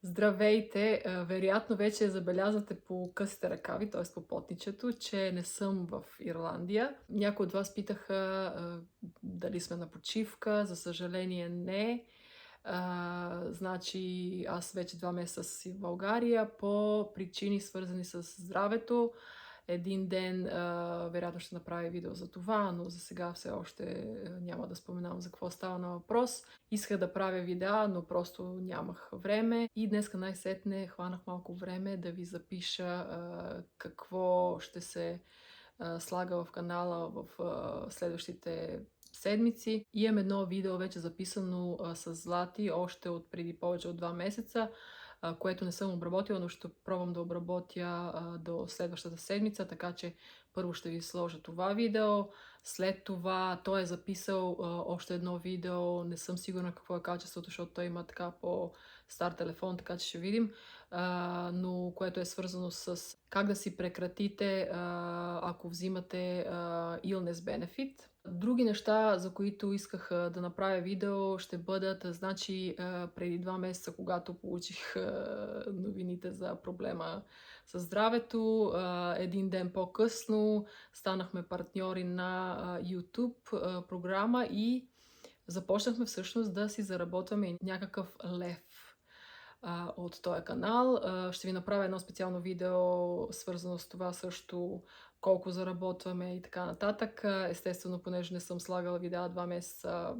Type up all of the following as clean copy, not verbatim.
Здравейте! Вероятно вече забелязвате по късите ръкави, т.е. по потничето, че не съм в Ирландия. Някои от вас питаха дали сме на почивка. За съжаление не. Значи аз вече 2 месеца си в България по причини свързани с здравето. Един ден вероятно ще направя видео за това, но за сега все още няма да споменавам за какво става на въпрос. Исках да правя видеа, но просто нямах време. И днеска най-сетне хванах малко време да ви запиша какво ще се слага в канала в следващите седмици. Имам едно видео вече записано с Злати още от преди повече от 2 месеца, което не съм обработила, но ще пробвам да обработя до следващата седмица, така че първо ще ви сложа това видео. След това той е записал още едно видео, не съм сигурна какво е качеството, защото той има така по-стар телефон, така че ще видим, но което е свързано с как да си прекратите, ако взимате illness benefit. Други неща, за които исках да направя видео, ще бъдат, значи, преди 2 месеца, когато получих новините за проблема със здравето, един ден по-късно станахме партньори на YouTube програма и започнахме всъщност да си заработваме някакъв лев от този канал. Ще ви направя едно специално видео, свързано с това също, колко заработваме и така нататък. Естествено, понеже не съм слагала видеа 2 месеца,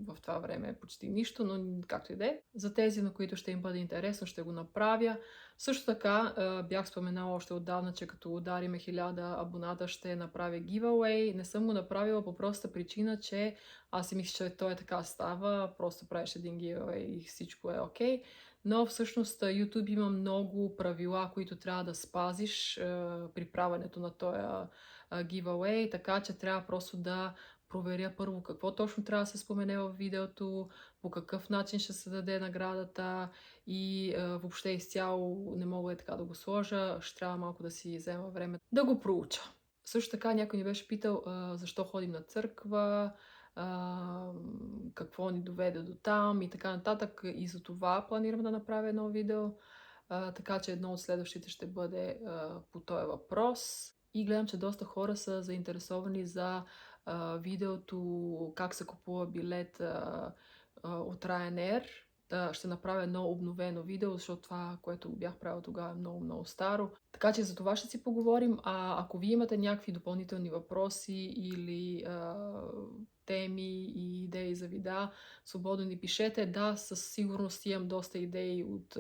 в това време почти нищо, но както и да е. За тези, на които ще им бъде интересно, ще го направя. Също така, бях споменала още отдавна, че като удариме 1000 абоната, ще направя giveaway. Не съм го направила по проста причина, че аз си мисля, че той така става. Просто правиш един giveaway и всичко е окей. Но всъщност YouTube има много правила, които трябва да спазиш при правенето на този giveaway, така че трябва просто да проверя първо какво точно трябва да се спомене в видеото, по какъв начин ще се даде наградата и въобще изцяло не мога така да го сложа, ще трябва малко да си взема време да го проуча. Също така някой ни беше питал защо ходим на църква, какво ни доведе до там и така нататък. И за това планирам да направя едно видео, така че едно от следващите ще бъде по този въпрос. И гледам, че доста хора са заинтересовани за видеото как се купува билет от Ryanair. Ще направя едно обновено видео, защото това, което бях правила тогава, е много старо. Така че за това ще си поговорим. Ако вие имате някакви допълнителни въпроси или теми и идеи за видеа, свободно ни пишете. Да, със сигурност имам доста идеи от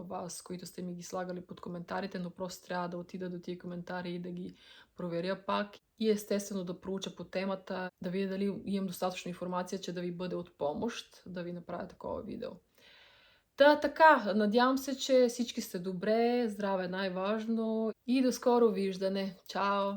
вас, които сте ми ги слагали под коментарите, но просто трябва да отида до тия коментари и да ги проверя пак. И естествено да проуча по темата, да видя дали имам достатъчно информация, че да ви бъде от помощ да ви направя такова видео. Така, надявам се, че всички сте добре, здраве е най-важно и до скоро виждане. Чао!